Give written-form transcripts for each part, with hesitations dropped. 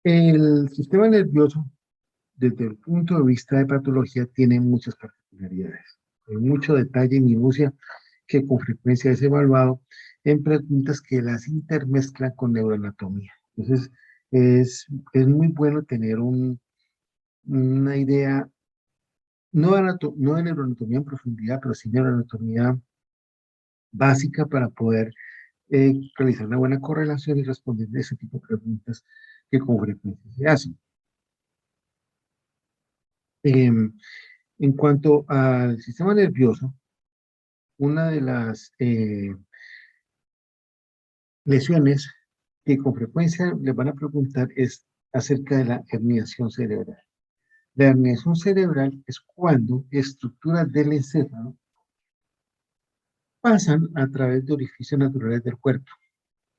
El sistema nervioso, desde el punto de vista de patología, tiene muchas particularidades. Hay mucho detalle y minucia que con frecuencia es evaluado en preguntas que las intermezclan con neuroanatomía. Entonces, es muy bueno tener una idea, no de neuroanatomía en profundidad, pero sí neuroanatomía básica para poder realizar una buena correlación y responder a ese tipo de preguntas que con frecuencia se hacen. Em, en cuanto al sistema nervioso, una de las lesiones que con frecuencia les van a preguntar es acerca de la herniación cerebral. La herniación cerebral es cuando estructuras del encéfalo pasan a través de orificios naturales del cuerpo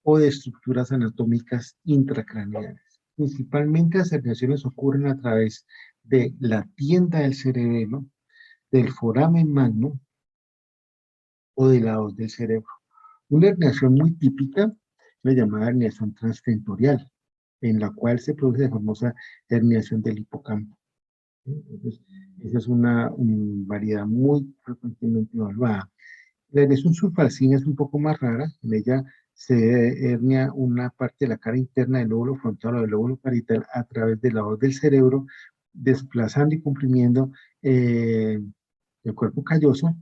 o de estructuras anatómicas intracraneales. Principalmente las herniaciones ocurren a través de la tienda del cerebelo, del foramen magno o de la hoz del cerebro. Una herniación muy típica, la llamada herniación transtentorial, en la cual se produce la famosa herniación del hipocampo. Entonces, esa es una variedad muy frecuentemente evaluada. La herniación sulfalcina es un poco más rara. En ella se hernia una parte de la cara interna del lóbulo frontal o del lóbulo parietal a través de la hoz del cerebro, desplazando y comprimiendo eh, el cuerpo calloso.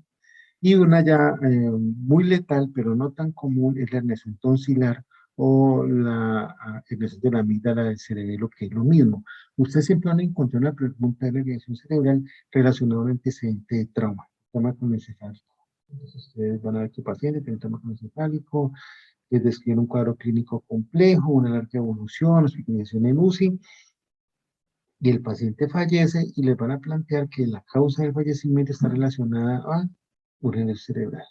Y una ya muy letal, pero no tan común, es la herniación tonsilar o la herniación de la amígdala del cerebelo, que es lo mismo. Usted siempre van a encontrar una pregunta de la herniación cerebral relacionada a un antecedente de trauma cronoencefálico. Entonces, ustedes van a ver que el paciente tiene un trauma cronoencefálico, les describen un cuadro clínico complejo, una larga evolución, hospitalización en UCI, y el paciente fallece y les van a plantear que la causa del fallecimiento está relacionada a urgencia cerebral.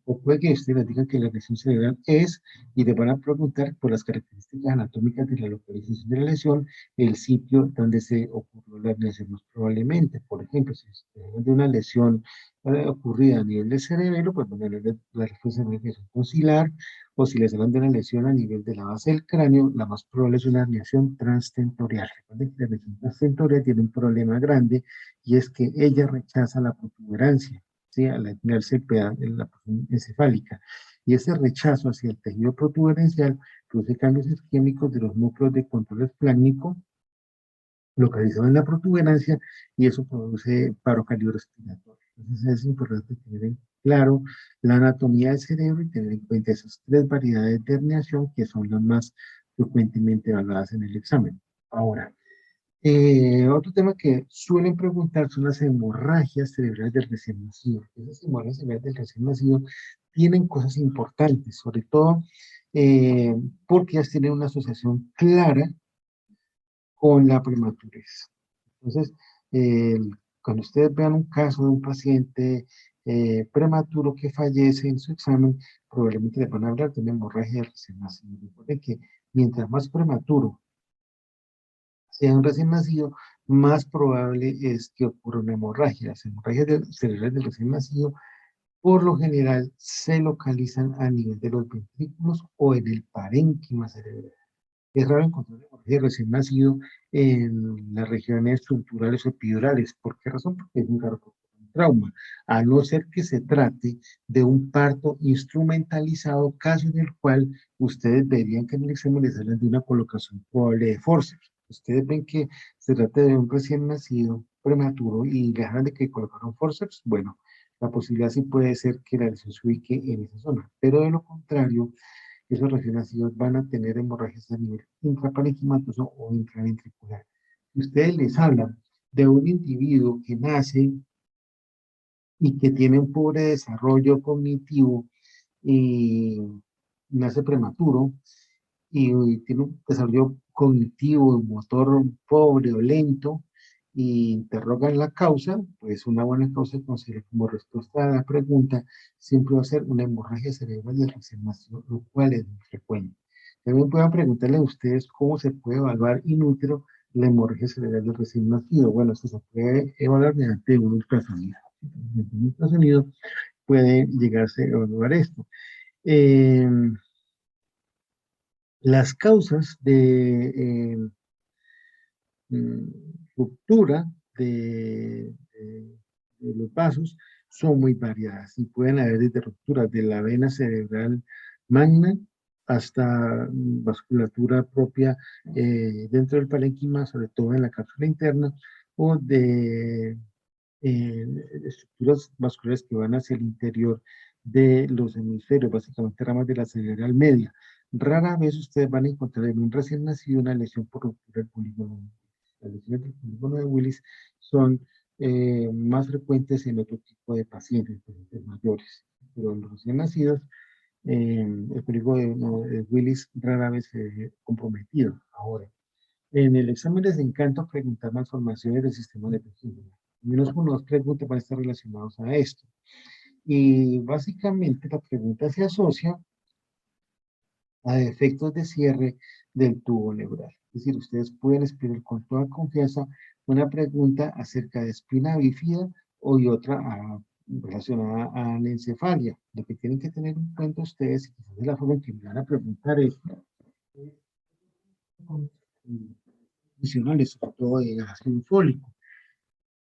O puede que ustedes les digan que la lesión cerebral es, y les van a preguntar por las características anatómicas de la localización de la lesión, el sitio donde se ocurrió la lesión más probablemente. Por ejemplo, si se habla de una lesión ocurrida a nivel del cerebelo, pues van a ver la respuesta de una lesión tonsilar, o si les hablan de una lesión a nivel de la base del cráneo, la más probable es una herniación transtentorial. Recuerden que la lesión transtentorial tiene un problema grande, y es que ella rechaza la protuberancia, ¿sí? Al etniarse en la porción encefálica. Y ese rechazo hacia el tejido protuberencial produce cambios isquémicos de los núcleos de control esplácnico localizado en la protuberancia, y eso produce paro cardiorrespiratorio. Entonces es importante tener en claro la anatomía del cerebro y tener en cuenta esas tres variedades de herniación que son las más frecuentemente evaluadas en el examen. Ahora, otro tema que suelen preguntar son las hemorragias cerebrales del recién nacido. Esas hemorragias cerebrales del recién nacido tienen cosas importantes, sobre todo porque ellas tienen una asociación clara con la prematurez. Entonces, eh, cuando ustedes vean un caso de un paciente prematuro que fallece en su examen, probablemente le van a hablar de una hemorragia del recién nacido. Recuerden que mientras más prematuro sea un recién nacido, más probable es que ocurra una hemorragia. Las hemorragias cerebrales del recién nacido, por lo general, se localizan a nivel de los ventrículos o en el parénquima cerebral. Es raro encontrar hemorragia recién nacido en las regiones estructurales o epidurales. ¿Por qué razón? Porque es un raro trauma. A no ser que se trate de un parto instrumentalizado, caso en el cual ustedes verían que en el examen les hablan de una colocación probable de forceps. Ustedes ven que se trata de un recién nacido prematuro y le hablan de que colocaron forceps. Bueno, la posibilidad sí puede ser que la lesión se ubique en esa zona, pero de lo contrario, esos recién nacidos van a tener hemorragias a nivel intraparenquimatoso o intraventricular. Si ustedes les hablan de un individuo que nace y que tiene un pobre desarrollo cognitivo y nace prematuro y tiene un desarrollo cognitivo, motor pobre o lento, y interrogan la causa, pues una buena causa considera como respuesta a la pregunta siempre va a ser una hemorragia cerebral del recién nacido, lo cual es muy frecuente. También pueden preguntarle a ustedes cómo se puede evaluar in utero la hemorragia cerebral del recién nacido. Bueno, esto se puede evaluar mediante un ultrasonido. Mediante un ultrasonido puede llegarse a evaluar esto. Eh, las causas de mm, ruptura de los vasos son muy variadas y pueden haber desde rupturas de la vena cerebral magna hasta vasculatura propia dentro del parénquima, sobre todo en la cápsula interna, o de eh, estructuras vasculares que van hacia el interior de los hemisferios, básicamente ramas de la cerebral media. Rara vez ustedes van a encontrar en un recién nacido una lesión por ruptura del polígono. Las lesiones del polígono de Willis son más frecuentes en otro tipo de pacientes mayores, pero en los recién nacidos el polígono de Willis rara vez se ve comprometido. Ahora, en el examen les encanta preguntar malformaciones del sistema nervioso. Al menos unos preguntas van a estar relacionados a esto. Y básicamente la pregunta se asocia a defectos de cierre del tubo neural. Es decir, ustedes pueden esperar con toda confianza una pregunta acerca de espina bífida y otra relacionada a la encefalia. Lo que tienen que tener en cuenta ustedes, y quizás de la forma en que me van a preguntar es adicionales, sobre todo de ácido fólico.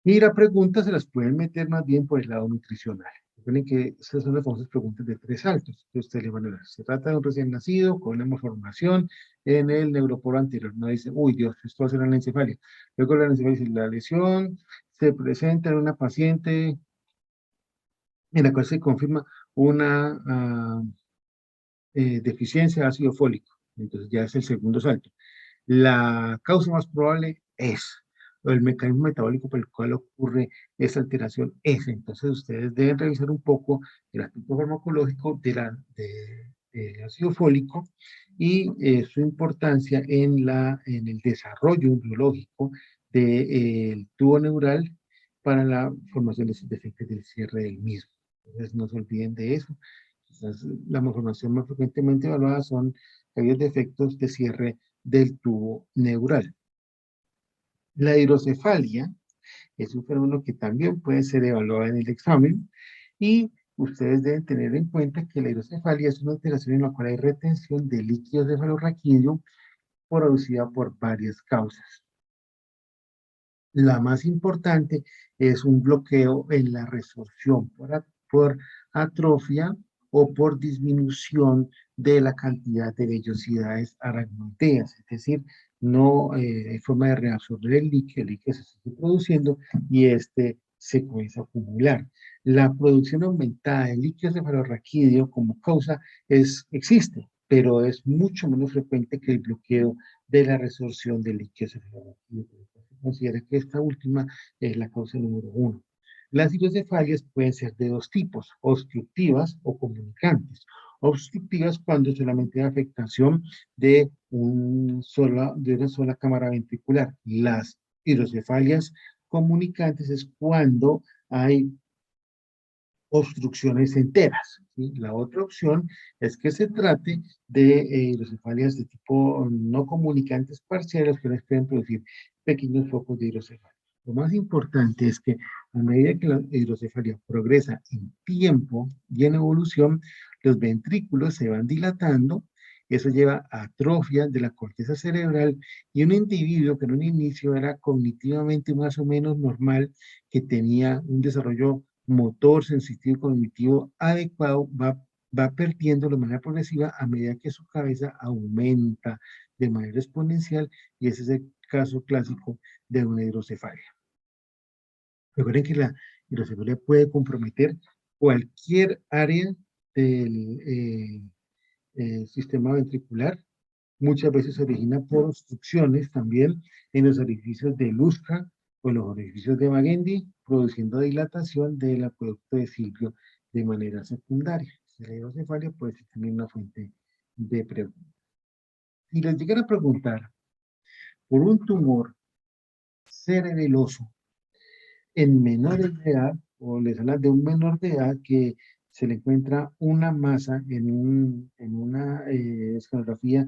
Y la pregunta se las pueden meter más bien por el lado nutricional. Recuerden que esas son las famosas preguntas de 3 saltos que ustedes le van a dar. Se trata de un recién nacido con una malformación en el neuroporo anterior. No dice, uy, Dios, esto va a ser una encefalia. Luego la encefalia dice, la lesión se presenta en una paciente en la cual se confirma una deficiencia de ácido fólico. Entonces ya es el segundo salto. La causa más probable es, o el mecanismo metabólico por el cual ocurre esa alteración es. Entonces ustedes deben revisar un poco el aspecto farmacológico del ácido fólico y su importancia en el desarrollo embriológico del tubo neural para la formación de defectos del cierre del mismo. Entonces no se olviden de eso. Quizás la malformación más frecuentemente evaluada son aquellos defectos de cierre del tubo neural. La hidrocefalia es un fenómeno que también puede ser evaluado en el examen y ustedes deben tener en cuenta que la hidrocefalia es una alteración en la cual hay retención de líquido cefalorraquídeo producida por varias causas. La más importante es un bloqueo en la resorción por atrofia o por disminución de la cantidad de vellosidades aracnoideas, es decir, no hay forma de reabsorber el líquido se sigue produciendo y este se comienza a acumular. La producción aumentada de líquido cefalorraquídeo como causa existe, pero es mucho menos frecuente que el bloqueo de la resorción del líquido cefalorraquídeo. Considera que esta última es la causa número 1. Las hidrocefalias pueden ser de 2 tipos, obstructivas o comunicantes. Obstructivas cuando solamente hay afectación de una sola cámara ventricular. Las hidrocefalias comunicantes es cuando hay obstrucciones enteras. ¿Sí? La otra opción es que se trate de hidrocefalias de tipo no comunicantes parciales que les pueden producir pequeños focos de hidrocefalia. Lo más importante es que a medida que la hidrocefalia progresa en tiempo y en evolución, los ventrículos se van dilatando. Eso lleva a atrofia de la corteza cerebral y un individuo que en un inicio era cognitivamente más o menos normal, que tenía un desarrollo motor, sensitivo y cognitivo adecuado, va perdiendo de manera progresiva a medida que su cabeza aumenta de manera exponencial y ese es el caso clásico de una hidrocefalia. Recuerden que la hidrocefalia puede comprometer cualquier área del sistema ventricular. Muchas veces se origina por obstrucciones también en los orificios de Lusca o los orificios de Magendie, produciendo dilatación del acueducto de Silvio de manera secundaria. La hidrocefalia puede ser también una fuente de preguntas. Si les llegan a preguntar por un tumor cerebeloso en menores de edad, o les hablan de un menor de edad que se le encuentra una masa en una escanografía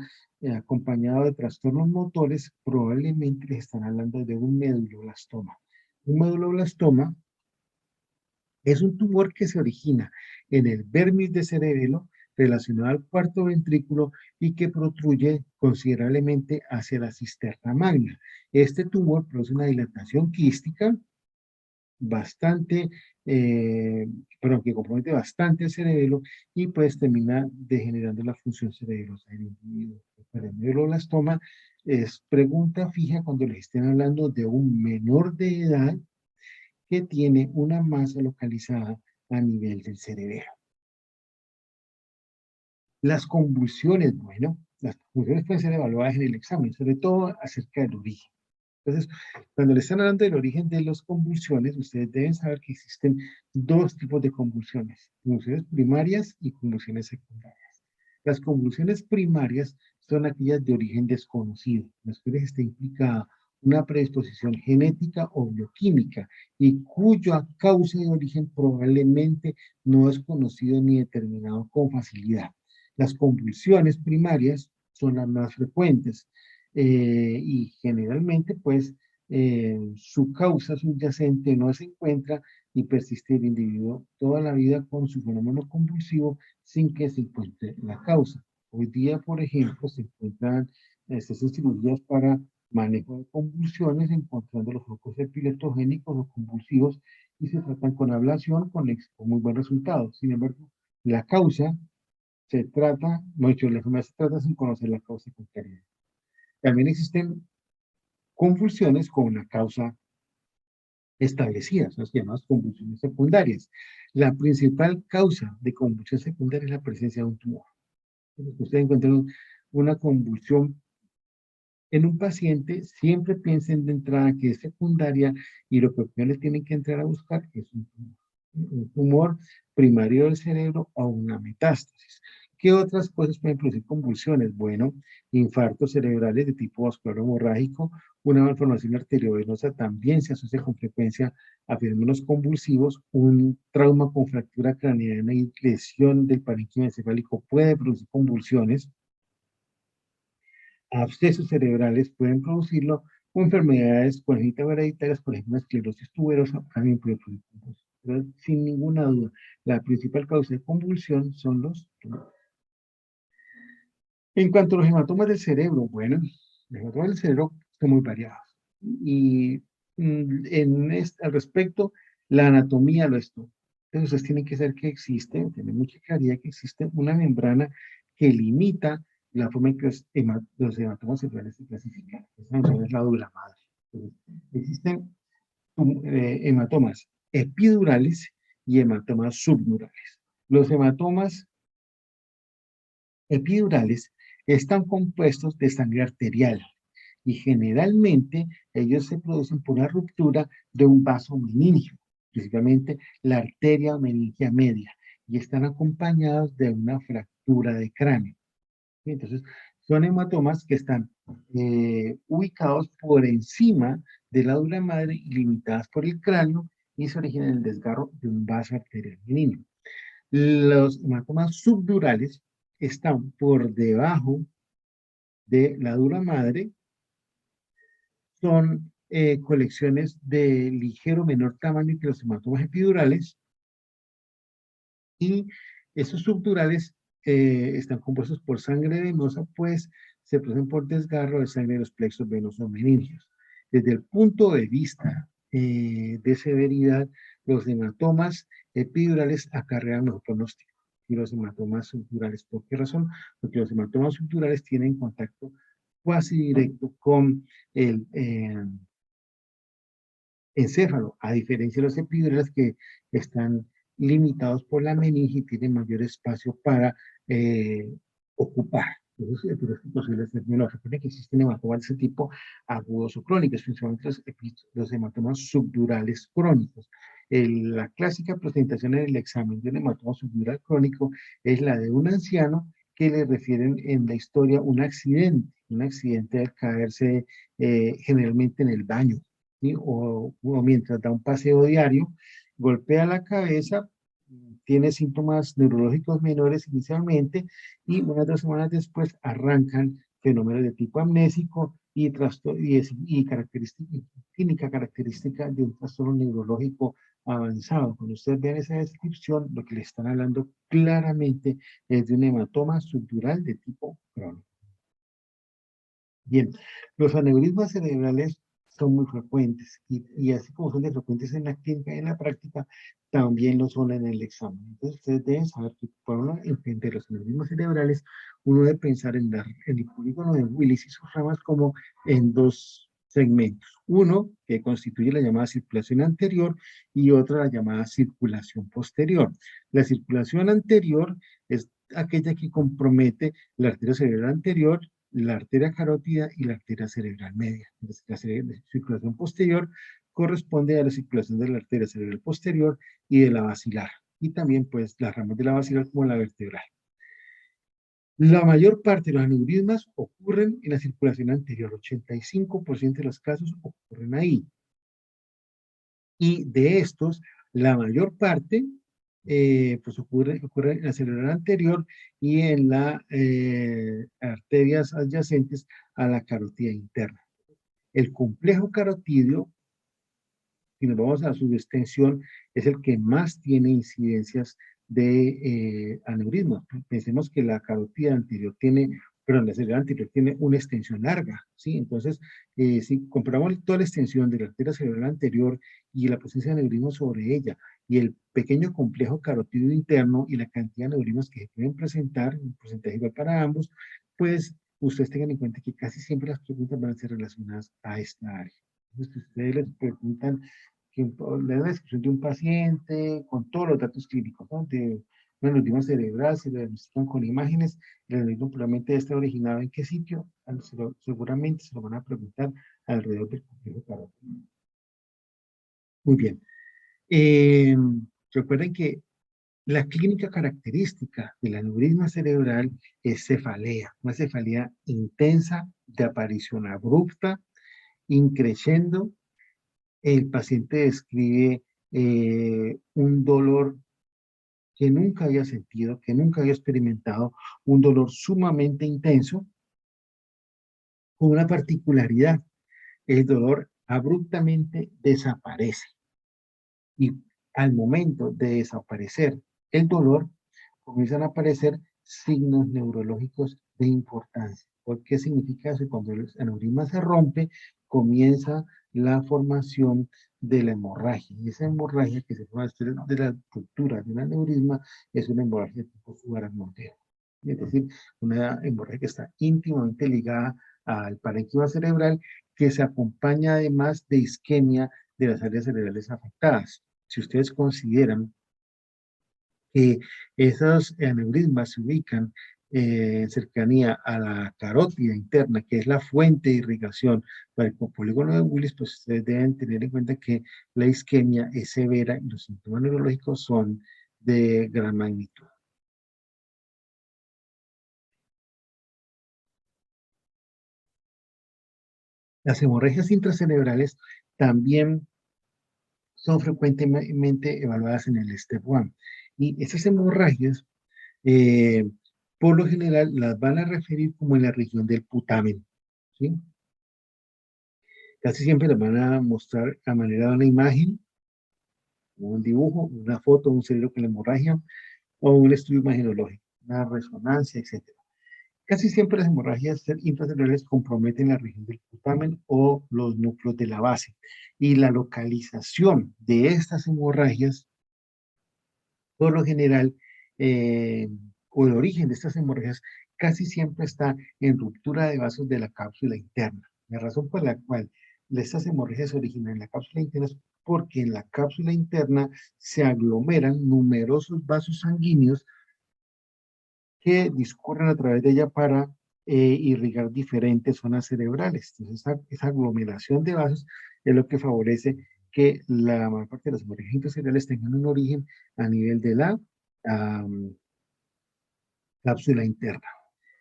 acompañado de trastornos motores, probablemente les están hablando de un medulloblastoma. Un medulloblastoma es un tumor que se origina en el vermis de cerebelo relacionado al cuarto ventrículo y que protruye considerablemente hacia la cisterna magna. Este tumor produce una dilatación quística bastante, que compromete bastante el cerebelo y pues termina degenerando la función cerebrosa del individuo. El medulloblastoma es pregunta fija cuando les estén hablando de un menor de edad que tiene una masa localizada a nivel del cerebelo. Las convulsiones, bueno, las convulsiones pueden ser evaluadas en el examen, sobre todo acerca del origen. Entonces, cuando le están hablando del origen de las convulsiones, ustedes deben saber que existen dos tipos de convulsiones primarias y convulsiones secundarias. Las convulsiones primarias son aquellas de origen desconocido, en las cuales está implicada una predisposición genética o bioquímica y cuya causa de origen probablemente no es conocido ni determinado con facilidad. Las convulsiones primarias son las más frecuentes y generalmente pues su causa subyacente no se encuentra y persiste el individuo toda la vida con su fenómeno convulsivo sin que se encuentre la causa. Hoy día, por ejemplo, se encuentran estas cirugías para manejo de convulsiones, encontrando los focos epileptogénicos o convulsivos y se tratan con ablación con muy buen resultado. Sin embargo, la causa se trata, mucho la enfermedad se trata sin conocer la causa con claridad. También existen convulsiones con una causa establecida, son las llamadas convulsiones secundarias. La principal causa de convulsión secundaria es la presencia de un tumor. Entonces, ustedes encuentran una convulsión en un paciente, siempre piensen de entrada que es secundaria y lo que les tienen que entrar a buscar es un tumor primario del cerebro o una metástasis. ¿Qué otras cosas pueden producir convulsiones? Bueno, infartos cerebrales de tipo vascular hemorrágico, una malformación arteriovenosa también se asocia con frecuencia a fenómenos convulsivos, un trauma con fractura craneana y lesión del parénquima encefálico puede producir convulsiones, abscesos cerebrales pueden producirlo, o enfermedades congénitas hereditarias, por ejemplo, la esclerosis tuberosa, también puede producir convulsiones. Pero sin ninguna duda, la principal causa de convulsión son los tumores. En cuanto a los hematomas del cerebro, bueno, los hematomas del cerebro son muy variados. Y al respecto, la anatomía lo es todo. Entonces, ustedes tienen que saber que existe, tener mucha claridad que existe una membrana que limita la forma en que los hematomas cerebrales se clasifican. Esa membrana es la dura madre. Entonces, existen hematomas epidurales y hematomas subdurales. Los hematomas epidurales están compuestos de sangre arterial y generalmente ellos se producen por la ruptura de un vaso meningio, principalmente la arteria meningia media, y están acompañados de una fractura de cráneo. Entonces, son hematomas que están ubicados por encima de la dura madre y limitadas por el cráneo y se originan en el desgarro de un vaso arterial meningio. Los hematomas subdurales están por debajo de la dura madre, son colecciones de ligero menor tamaño que los hematomas epidurales y esos subdurales están compuestos por sangre venosa, pues se producen por desgarro de sangre de los plexos venosos meningios. Desde el punto de vista de severidad, los hematomas epidurales acarrean mejor pronóstico y los hematomas subdurales. ¿Por qué razón? Porque los hematomas subdurales tienen contacto cuasi directo con el encéfalo, a diferencia de los epidurales que están limitados por la meninge y tienen mayor espacio para ocupar. Entonces, es posible ser menor. Recuerden que existen hematomas de ese tipo agudos o crónicos, principalmente los hematomas subdurales crónicos. La clásica presentación en el examen de un hematoma subdural crónico es la de un anciano que le refieren en la historia un accidente al caerse generalmente en el baño, ¿sí? O mientras da un paseo diario, golpea la cabeza, tiene síntomas neurológicos menores inicialmente y unas 2 semanas después arrancan fenómenos de tipo amnésico y clínica característica de un trastorno neurológico avanzado. Cuando ustedes ven esa descripción, lo que le están hablando claramente es de un hematoma subdural de tipo crónico. Bien, los aneurismas cerebrales son muy frecuentes y así como son de frecuentes en la clínica y en la práctica, también lo son en el examen. Entonces, ustedes deben saber que para uno entender los aneurismas cerebrales, uno debe pensar en el polígono de Willis y sus ramas como en dos segmentos. Uno, que constituye la llamada circulación anterior y otra, la llamada circulación posterior. La circulación anterior es aquella que compromete la arteria cerebral anterior, la arteria carótida y la arteria cerebral media. La circulación posterior corresponde a la circulación de la arteria cerebral posterior y de la basilar, y también pues las ramas de la basilar como la vertebral. La mayor parte de los aneurismas ocurren en la circulación anterior, 85% de los casos ocurren ahí. Y de estos, la mayor parte pues ocurre en la cerebral anterior y en las arterias adyacentes a la carótida interna. El complejo carotídeo, si nos vamos a su extensión, es el que más tiene incidencias de aneurisma. Pensemos que la carótida anterior tiene, perdón, la cerebral anterior tiene una extensión larga, ¿sí? Entonces, si comparamos toda la extensión de la arteria cerebral anterior y la presencia de aneurisma sobre ella, y el pequeño complejo carotídeo interno y la cantidad de aneurismas que se pueden presentar, un porcentaje igual para ambos, pues ustedes tengan en cuenta que casi siempre las preguntas van a ser relacionadas a esta área. Entonces, ustedes les preguntan que le dan la descripción de un paciente con todos los datos clínicos, ¿no? De un aneurisma cerebral, se le diagnostican con imágenes, el aneurisma probablemente está originado en qué sitio, seguramente se lo van a preguntar alrededor del complejo carótido. Muy bien. Eh, Recuerden que la clínica característica del aneurisma cerebral es cefalea, una cefalea intensa, de aparición abrupta, increciendo. El paciente describe un dolor que nunca había sentido, que nunca había experimentado, un dolor sumamente intenso, con una particularidad: el dolor abruptamente desaparece y al momento de desaparecer el dolor, comienzan a aparecer signos neurológicos de importancia. ¿Qué significa eso? Cuando el aneurisma se rompe, comienza la formación de la hemorragia. Y esa hemorragia que se forma de la ruptura de un aneurisma es una hemorragia tipo subaracnoidea. Es decir, una hemorragia que está íntimamente ligada al parénquima cerebral, que se acompaña además de isquemia de las áreas cerebrales afectadas. Si ustedes consideran que esos aneurismas se ubican en cercanía a la carótida interna, que es la fuente de irrigación para el polígono de Willis, pues ustedes deben tener en cuenta que la isquemia es severa y los síntomas neurológicos son de gran magnitud. Las hemorragias intracerebrales también son frecuentemente evaluadas en el STEP 1. Y esas hemorragias, eh, por lo general, las van a referir como en la región del putamen, ¿sí? Casi siempre las van a mostrar a manera de una imagen, un dibujo, una foto, un cerebro con la hemorragia, o un estudio imagenológico, una resonancia, etcétera. Casi siempre las hemorragias intracerebrales comprometen la región del putamen o los núcleos de la base. Y la localización de estas hemorragias, por lo general, eh, o el origen de estas hemorragias, casi siempre está en ruptura de vasos de la cápsula interna. La razón por la cual estas hemorragias se originan en la cápsula interna es porque en la cápsula interna se aglomeran numerosos vasos sanguíneos que discurren a través de ella para irrigar diferentes zonas cerebrales. Entonces, esa aglomeración de vasos es lo que favorece que la mayor parte de las hemorragias cerebrales tengan un origen a nivel de la um, cápsula interna.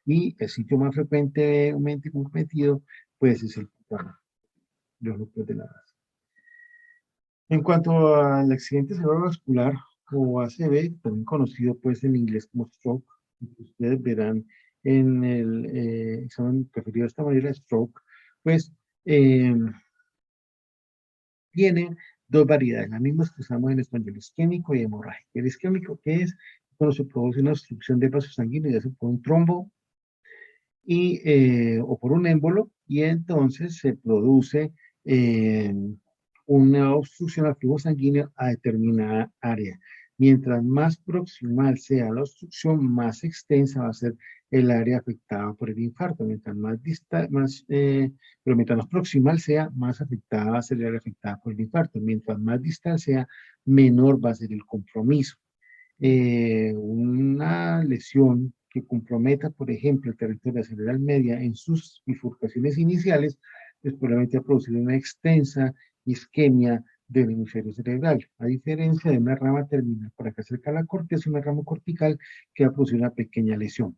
Y el sitio más frecuentemente comprometido, pues, es el putano, los núcleos de la base. En cuanto al accidente cerebrovascular o ACV, también conocido pues en inglés como stroke, ustedes verán en el examen preferido de esta manera, stroke, pues eh, tiene dos variedades, las mismas que usamos en español, isquémico y hemorrágico. El isquémico, ¿qué es? Cuando se produce una obstrucción de vasos sanguíneos, ya sea por un trombo o por un émbolo, y entonces se produce eh, una obstrucción al flujo sanguíneo a determinada área. Mientras más proximal sea la obstrucción, más extensa va a ser el área afectada por el infarto. Mientras más distal, pero mientras más proximal sea, más afectada va a ser el área afectada por el infarto. Mientras más distal sea, menor va a ser el compromiso. Una lesión que comprometa, por ejemplo, el territorio cerebral media en sus bifurcaciones iniciales, pues probablemente va a producir una extensa isquemia del hemisferio cerebral, a diferencia de una rama terminal por acá cerca de la corteza, una rama cortical que va a producir una pequeña lesión.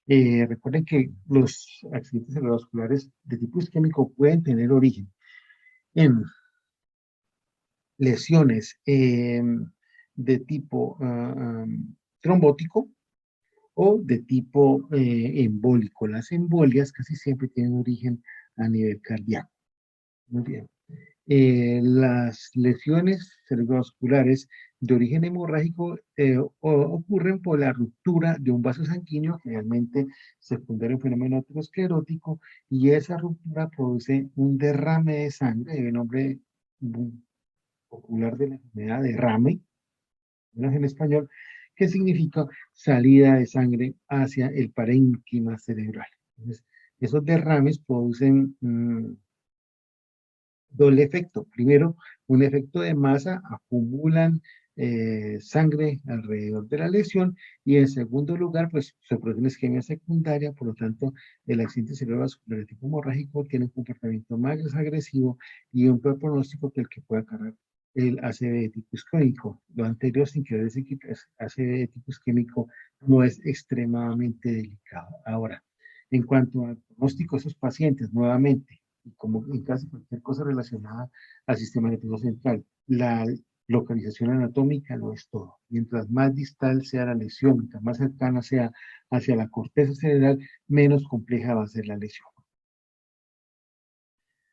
Recuerden que los accidentes cerebrovasculares de tipo isquémico pueden tener origen en lesiones de tipo trombótico o de tipo embólico. Las embolias casi siempre tienen origen a nivel cardíaco. Muy bien. Las lesiones cerebrovasculares de origen hemorrágico ocurren por la ruptura de un vaso sanguíneo, generalmente secundario a un fenómeno aterosclerótico, y esa ruptura produce un derrame de sangre, el nombre popular de la enfermedad, derrame, en español, que significa salida de sangre hacia el parénquima cerebral. Entonces, esos derrames producen doble efecto. Primero, un efecto de masa, acumulan sangre alrededor de la lesión, y en segundo lugar, pues se produce una isquemia secundaria. Por lo tanto, el accidente cerebrovascular de tipo hemorrágico tiene un comportamiento más agresivo y un peor pronóstico que el que puede acarrear el ACV de tipo isquémico. Lo anterior, sin querer decir que el ACV de tipo isquémico no es extremadamente delicado. Ahora, en cuanto al pronóstico de esos pacientes, nuevamente, y como en casi cualquier cosa relacionada al sistema nervioso central, la localización anatómica no es todo. Mientras más distal sea la lesión, mientras más cercana sea hacia la corteza cerebral, menos compleja va a ser la lesión.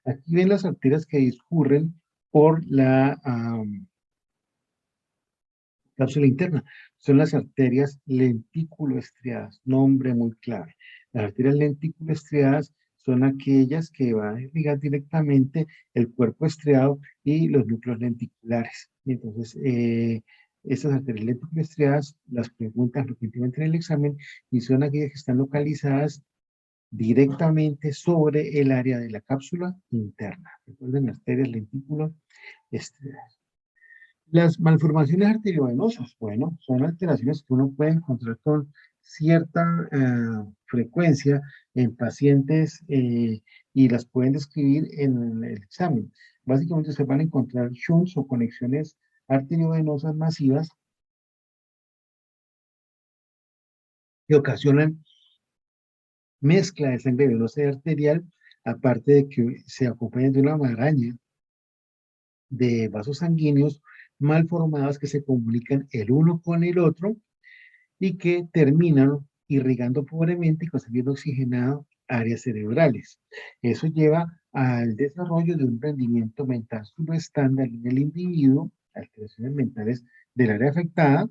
Aquí ven las arterias que discurren por la cápsula interna. Son las arterias lentículo-estriadas, nombre muy clave. Las arterias lentículo-estriadas son aquellas que van a irrigar directamente el cuerpo estriado y los núcleos lenticulares. Entonces, estas arterias lentículo-estriadas las preguntan frecuentemente en el examen y son aquellas que están localizadas directamente sobre el área de la cápsula interna. Recuerden, arterias lentículo-estriadas. Las malformaciones arteriovenosas, bueno, son alteraciones que uno puede encontrar con cierta frecuencia en pacientes y las pueden describir en el examen. Básicamente se van a encontrar shunts o conexiones arteriovenosas masivas que ocasionan mezcla de sangre venosa y arterial, aparte de que se acompañan de una maraña de vasos sanguíneos mal formados que se comunican el uno con el otro y que terminan irrigando pobremente y consumiendo oxigenado áreas cerebrales. Eso lleva al desarrollo de un rendimiento mental subestándar en el individuo, alteraciones mentales del área afectada,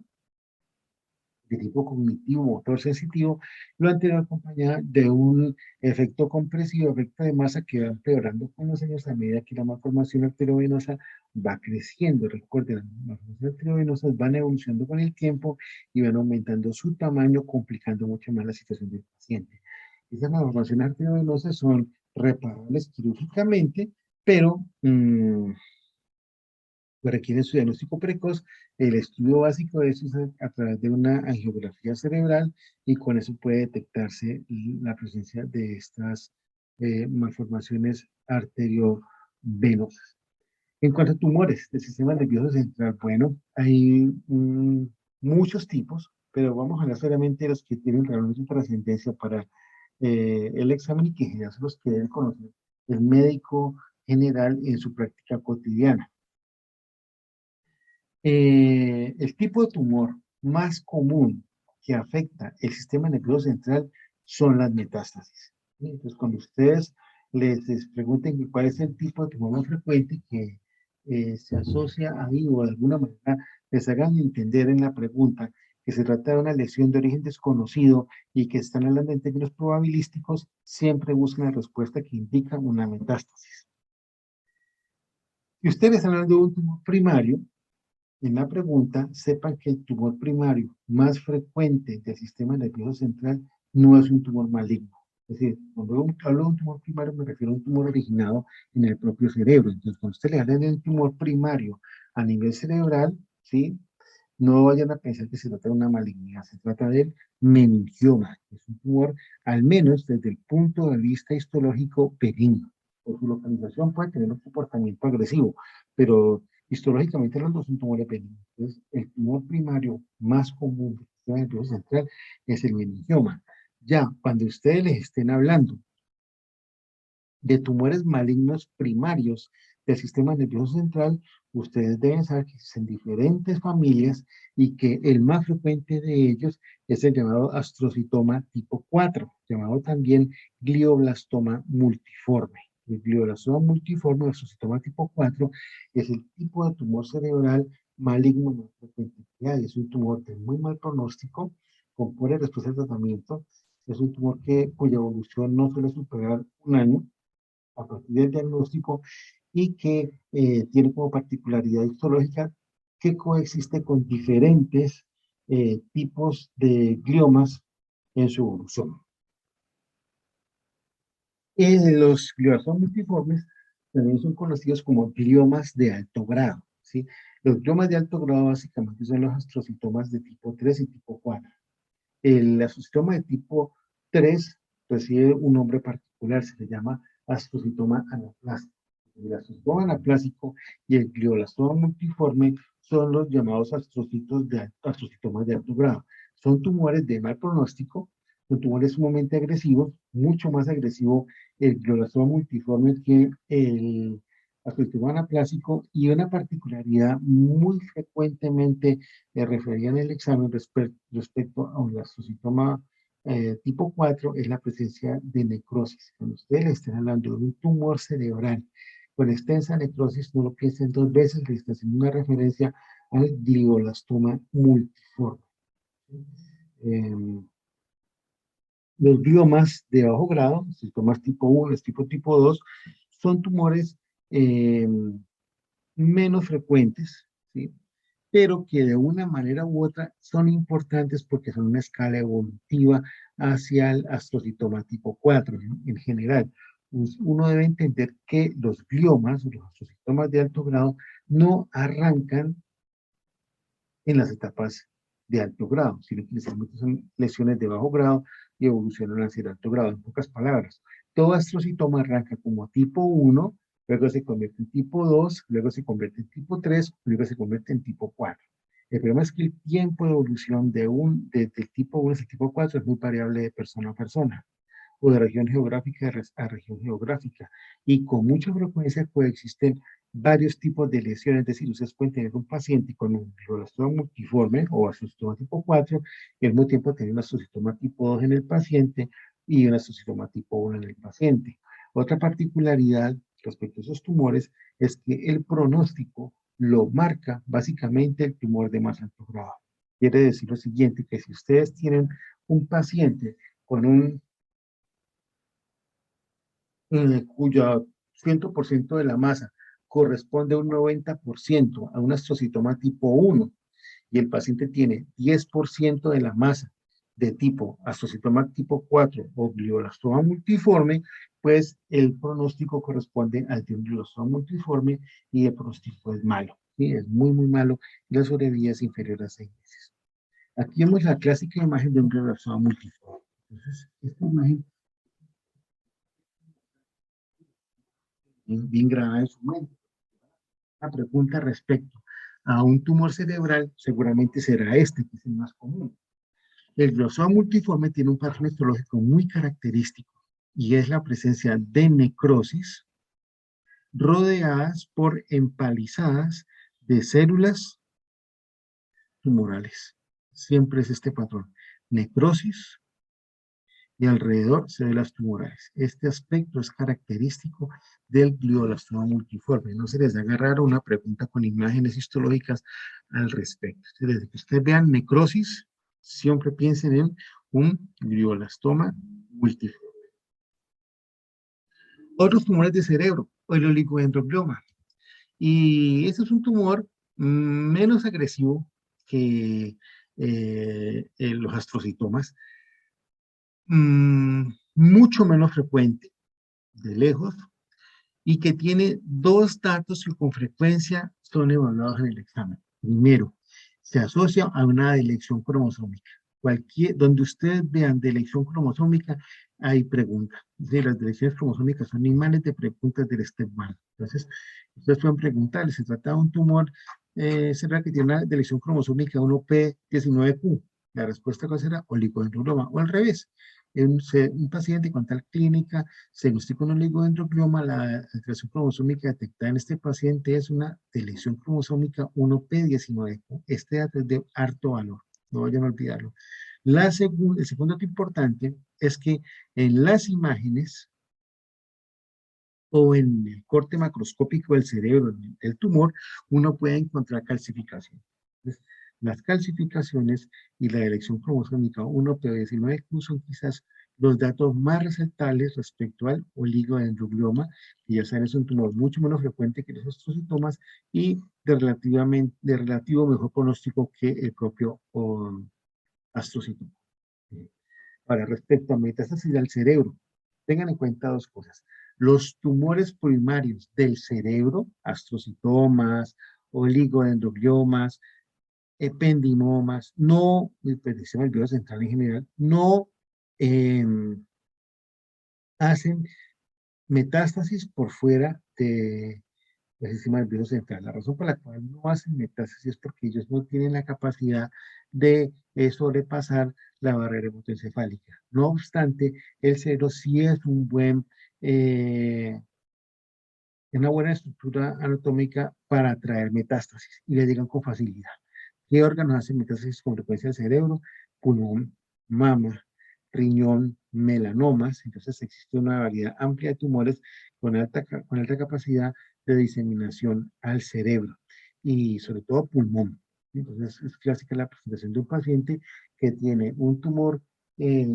de tipo cognitivo, motor sensitivo, lo anterior acompañado de un efecto compresivo, efecto de masa que va empeorando con los años a medida que la malformación arteriovenosa va creciendo. Recuerden, las malformaciones arteriovenosas van evolucionando con el tiempo y van aumentando su tamaño, complicando mucho más la situación del paciente. Esas malformaciones arteriovenosas son reparables quirúrgicamente, pero que requieren su diagnóstico precoz. El estudio básico de eso es a través de una angiografía cerebral, y con eso puede detectarse la presencia de estas malformaciones arteriovenosas. En cuanto a tumores del sistema nervioso central, bueno, hay muchos tipos, pero vamos a hablar solamente de los que tienen realmente trascendencia para el examen y que en general son los que debe conocer el médico general en su práctica cotidiana. El tipo de tumor más común que afecta el sistema nervioso central son las metástasis. ¿Sí? Entonces, cuando ustedes les pregunten cuál es el tipo de tumor más frecuente que se asocia ahí o de alguna manera les hagan entender en la pregunta que se trata de una lesión de origen desconocido y que están hablando en términos probabilísticos, siempre buscan la respuesta que indica una metástasis. Si ustedes están hablando de un tumor primario, en la pregunta, sepan que el tumor primario más frecuente del sistema nervioso central no es un tumor maligno. Es decir, cuando hablo de un tumor primario me refiero a un tumor originado en el propio cerebro. Entonces, cuando usted le habla de un tumor primario a nivel cerebral, ¿sí? No vayan a pensar que se trata de una malignidad, se trata del meningioma, que es un tumor, al menos desde el punto de vista histológico, benigno. Por su localización puede tener un comportamiento agresivo, pero histológicamente los dos son tumores benignos. Entonces, el tumor primario más común del sistema nervioso central es el meningioma. Ya, cuando ustedes les estén hablando de tumores malignos primarios del sistema nervioso central, ustedes deben saber que existen diferentes familias y que el más frecuente de ellos es el llamado astrocitoma tipo 4, llamado también glioblastoma multiforme. El glioblastoma multiforme o astrocitoma tipo 4 es el tipo de tumor cerebral maligno más frecuente que hay. Es un tumor de muy mal pronóstico, con pobre respuesta al tratamiento. Es un tumor cuya evolución no suele superar un año a partir del diagnóstico y que tiene como particularidad histológica que coexiste con diferentes tipos de gliomas en su evolución. Los gliomas multiformes también son conocidos como gliomas de alto grado, ¿sí? Los gliomas de alto grado básicamente son los astrocitomas de tipo 3 y tipo 4. El astrocitoma de tipo 3 recibe un nombre particular, se le llama astrocitoma anaplásico. El astrocitoma anaplásico y el glioblastoma multiforme son los llamados astrocitomas de alto grado. Son tumores de mal pronóstico, son tumores sumamente agresivos, mucho más agresivo el glioblastoma multiforme que el astrocitoma anaplásico, y una particularidad muy frecuentemente refería en el examen respecto a un astrocitoma tipo 4 es la presencia de necrosis. Cuando ustedes le estén hablando de un tumor cerebral con extensa necrosis, no lo piensen dos veces, le están haciendo una referencia al glioblastoma multiforme. Eh, los gliomas de bajo grado, astrocitomas tipo 1, tipo 2, son tumores eh, menos frecuentes, ¿sí? Pero que de una manera u otra son importantes porque son una escala evolutiva hacia el astrocitoma tipo 4 en general. Uno debe entender que los gliomas, los astrocitomas de alto grado, no arrancan en las etapas de alto grado, sino que inicialmente son lesiones de bajo grado y evolucionan hacia el alto grado. En pocas palabras, todo astrocitoma arranca como tipo 1, luego se convierte en tipo 2, luego se convierte en tipo 3, luego se convierte en tipo 4. El problema es que el tiempo de evolución del tipo 1 al tipo 4 es muy variable de persona a persona o de región geográfica a región geográfica. Y con mucha frecuencia coexisten varios tipos de lesiones, es decir, ustedes pueden tener un paciente con un glioblastoma multiforme o astrocitoma tipo 4 y al mismo tiempo tener un astrocitoma tipo 2 en el paciente y un astrocitoma tipo 1 en el paciente. Otra particularidad respecto a esos tumores es que el pronóstico lo marca básicamente el tumor de más alto grado. Quiere decir lo siguiente, que si ustedes tienen un paciente con un cuya 100% de la masa corresponde a un 90% a un astrocitoma tipo 1 y el paciente tiene 10% de la masa de tipo astrocitoma tipo 4 o glioblastoma multiforme, pues el pronóstico corresponde al de un glioblastoma multiforme y el pronóstico es malo, ¿sí? Es muy, muy malo y la sobrevida es inferior a 6 meses. Aquí vemos la clásica imagen de un glioblastoma multiforme. Entonces, esta imagen es bien grabada en su mente. La pregunta respecto a un tumor cerebral seguramente será este, que es el más común. El glioblastoma multiforme tiene un patrón histológico muy característico y es la presencia de necrosis rodeadas por empalizadas de células tumorales. Siempre es este patrón. Necrosis y alrededor células tumorales. Este aspecto es característico del glioblastoma multiforme. No se les haga raro una pregunta con imágenes histológicas al respecto. Desde que ustedes vean necrosis, siempre piensen en un glioblastoma multiforme. Otros tumores de cerebro, o el oligodendroglioma. Y este es un tumor menos agresivo que los astrocitomas, mucho menos frecuente de lejos, y que tiene dos datos que con frecuencia son evaluados en el examen. Primero, se asocia a una deleción cromosómica. Donde ustedes vean deleción cromosómica, hay preguntas. Las deleciones cromosómicas son imanes de preguntas del STEP 1. Entonces, ustedes pueden preguntarle, ¿se trata de un tumor será que tiene una deleción cromosómica 1P19Q? La respuesta será oligodendroglioma, o al revés. Un paciente con tal clínica se diagnostica un oligodendroglioma, la alteración cromosómica detectada en este paciente es una deleción cromosómica 1P19Q. Este dato es de harto valor, no vayan a olvidarlo. El segundo dato importante es que en las imágenes o en el corte macroscópico del cerebro del tumor, uno puede encontrar calcificación. Entonces, las calcificaciones y la deleción cromosómica 1P19Q son quizás los datos más resaltables respecto al oligodendroglioma, que ya saben es un tumor mucho menos frecuente que los astrocitomas y de relativo mejor pronóstico que el propio astrocitoma. Ahora, respecto a metástasis al cerebro, tengan en cuenta dos cosas. Los tumores primarios del cerebro, astrocitomas, oligodendrogliomas, ependimomas, no, pues, se me olvidó central en general, no eh, hacen metástasis por fuera del sistema nervioso central. La razón por la cual no hacen metástasis es porque ellos no tienen la capacidad de sobrepasar la barrera hematoencefálica. No obstante, el cerebro sí es una buena estructura anatómica para atraer metástasis y le llegan con facilidad. ¿Qué órganos hacen metástasis con frecuencia al cerebro? Pulmón, mama, riñón, melanomas. Entonces existe una variedad amplia de tumores con alta capacidad de diseminación al cerebro y sobre todo pulmón. Entonces es clásica la presentación de un paciente que tiene un tumor eh,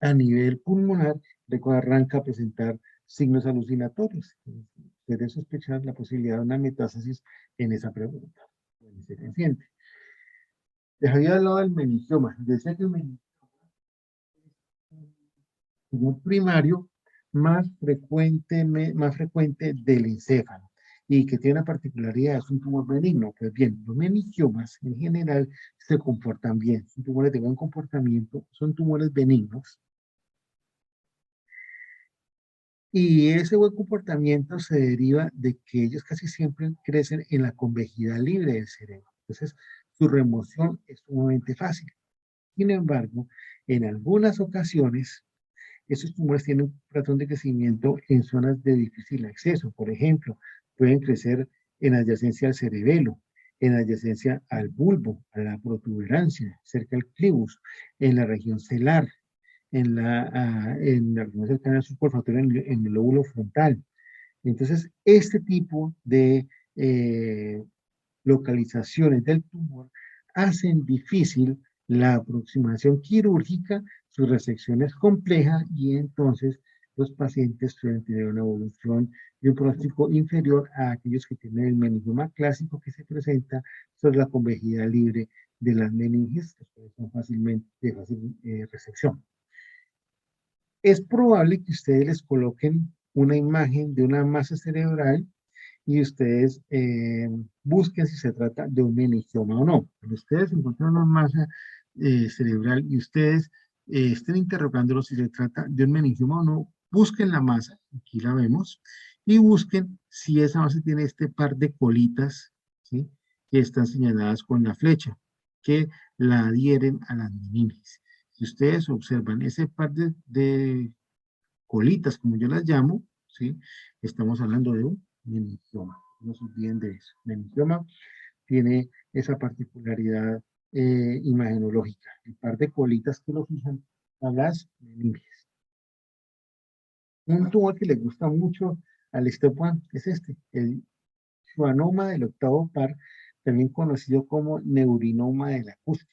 a nivel pulmonar, arranca a presentar signos alucinatorios. Se debe sospechar la posibilidad de una metástasis en esa pregunta, en ese paciente. Dejaría de lado el meningioma. Decía que el meningioma es un primario más frecuente del encéfalo y que tiene una particularidad, es un tumor benigno. Pues bien, los meningiomas en general se comportan bien, son tumores de buen comportamiento, son tumores benignos. Y ese buen comportamiento se deriva de que ellos casi siempre crecen en la convejidad libre del cerebro. Entonces, su remoción es sumamente fácil. Sin embargo, en algunas ocasiones, esos tumores tienen un patrón de crecimiento en zonas de difícil acceso. Por ejemplo, pueden crecer en adyacencia al cerebelo, en adyacencia al bulbo, a la protuberancia, cerca al clivus, en la región celar, en la región cercana al subcorfatorio, en el lóbulo frontal. Entonces, este tipo de eh, localizaciones del tumor hacen difícil la aproximación quirúrgica, su resección es compleja y entonces los pacientes suelen tener una evolución y un pronóstico inferior a aquellos que tienen el meningioma clásico que se presenta sobre la convejidad libre de las meninges, que son fácilmente de fácil resección. Es probable que ustedes les coloquen una imagen de una masa cerebral y ustedes busquen si se trata de un meningioma o no. Cuando ustedes encuentran una masa cerebral y ustedes estén interrogándolo si se trata de un meningioma o no, busquen la masa, aquí la vemos, y busquen si esa masa tiene este par de colitas, ¿sí?, que están señaladas con la flecha, que la adhieren a las meninges. Si ustedes observan ese par de colitas, como yo las llamo, ¿sí?, estamos hablando de un meningioma. No se olviden de eso. El meningioma tiene esa particularidad imagenológica. El par de colitas que lo fijan a las meninges. Un tumor que le gusta mucho al step one es el schwannoma del octavo par, también conocido como neurinoma del acústico.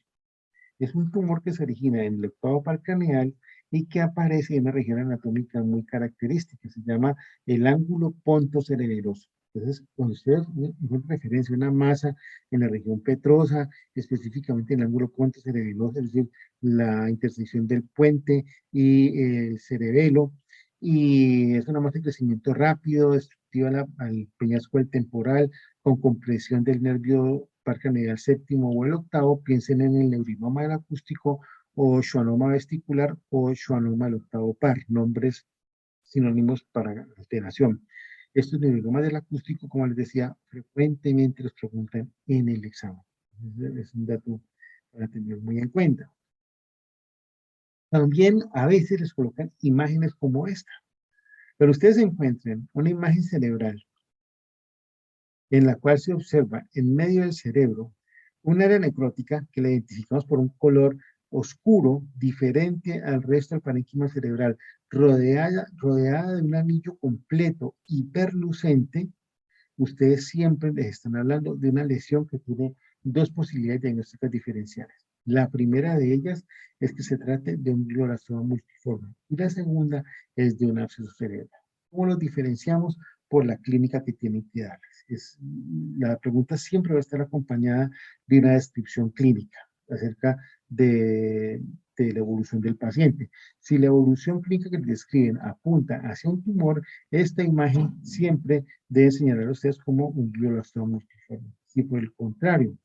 Es un tumor que se origina en el octavo par craneal y que aparece en una región anatómica muy característica. Se llama el ángulo pontocerebroso. Entonces, cuando ustedes hacen referencia a una masa en la región petrosa, específicamente en el ángulo pontocerebroso, es decir, la intersección del puente y el cerebelo, y es una masa de crecimiento rápido, destructiva al peñasco del temporal, con compresión del nervio parque séptimo o el octavo, piensen en el neurinoma del acústico o schwannoma vestibular o schwannoma del octavo par, nombres sinónimos para alteración. Estos neurinomas del acústico, como les decía, frecuentemente los preguntan en el examen. Es un dato para tener muy en cuenta. También a veces les colocan imágenes como esta, pero ustedes encuentran una imagen cerebral en la cual se observa en medio del cerebro un área necrótica que la identificamos por un color oscuro, diferente al resto del parénquima cerebral, rodeada de un anillo completo, hiperlucente. Ustedes siempre les están hablando de una lesión que tiene dos posibilidades diagnósticas diferenciales. La primera de ellas es que se trate de un glioblastoma multiforme y la segunda es de un absceso cerebral. ¿Cómo los diferenciamos? Por la clínica que tienen que darles. La pregunta siempre va a estar acompañada de una descripción clínica acerca de la evolución del paciente. Si la evolución clínica que les describen apunta hacia un tumor, esta imagen siempre debe señalar a ustedes como un glioblastoma multiforme. Si por el contrario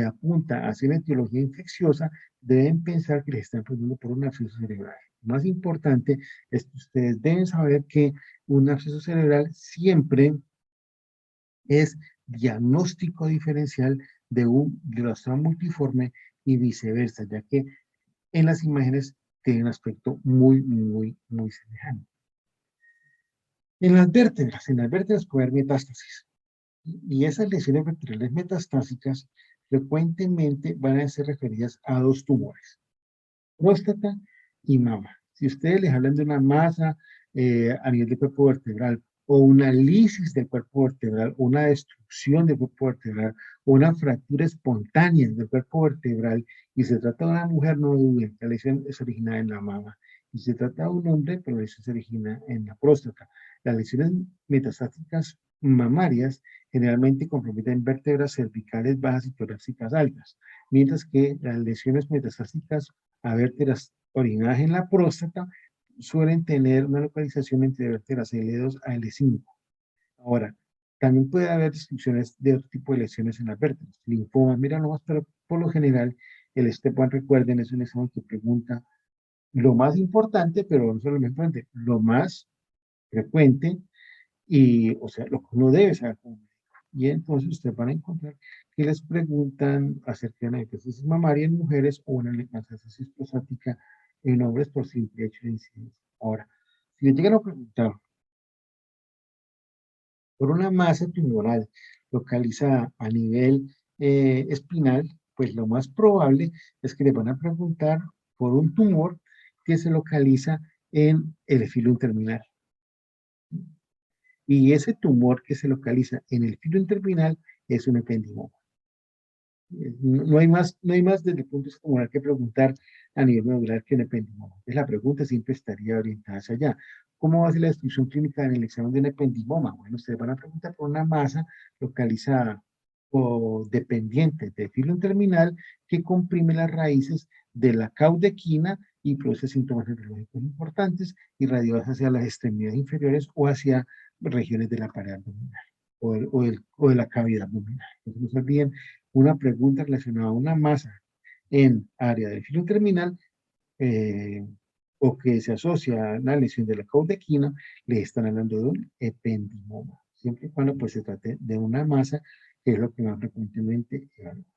apunta hacia una etiología infecciosa, deben pensar que les están produciendo por un absceso cerebral. Lo más importante es que ustedes deben saber que un absceso cerebral siempre es diagnóstico diferencial de un glioblastoma multiforme y viceversa, ya que en las imágenes tiene un aspecto muy semejante. En las vértebras puede haber metástasis. Y esas lesiones vertebrales metastásicas frecuentemente van a ser referidas a dos tumores, próstata y mama. Si ustedes les hablan de una masa a nivel del cuerpo vertebral o una lisis del cuerpo vertebral, una destrucción del cuerpo vertebral, o una fractura espontánea del cuerpo vertebral, y se trata de una mujer, no duden, la lesión es originada en la mama. Y se trata de un hombre, pero la lesión se origina en la próstata. Las lesiones metastáticas mamarias generalmente comprometen vértebras cervicales bajas y torácicas altas, mientras que las lesiones metastáticas a vértebras originadas en la próstata suelen tener una localización entre vértebras L2 a L5. Ahora, también puede haber descripciones de otro tipo de lesiones en las vértebras. Linfoma, mira nomás, pero por lo general, el STEP1, recuerden, es un examen que pregunta lo más importante, pero no solo lo importante, lo más frecuente y, o sea, lo que uno debe saber como médico. Y entonces ustedes van a encontrar que les preguntan acerca de una hepatitis mamaria en mujeres o una metastasis prostática en hombres por simple hecho de incidencia. Ahora, si les llegan a preguntar por una masa tumoral localizada a nivel espinal, pues lo más probable es que les van a preguntar por un tumor que se localiza en el filo interminal. Y ese tumor que se localiza en el filo interminal es un ependimoma. No hay más desde el punto de vista tumoral que preguntar a nivel medular que un ependimoma. Entonces la pregunta siempre estaría orientada hacia allá. ¿Cómo va a ser la descripción clínica en el examen de un ependimoma? Bueno, ustedes van a preguntar por una masa localizada o dependiente del filo interminal que comprime las raíces de la caudequina y produce síntomas neurológicos importantes irradiados hacia las extremidades inferiores o hacia regiones de la pared abdominal o de la cavidad abdominal. Entonces, no se olviden, una pregunta relacionada a una masa en área del filo terminal eh, o que se asocia a la lesión de la caudequina, le están hablando de un ependimoma, siempre y cuando pues, se trate de una masa, que es lo que más frecuentemente evaluamos.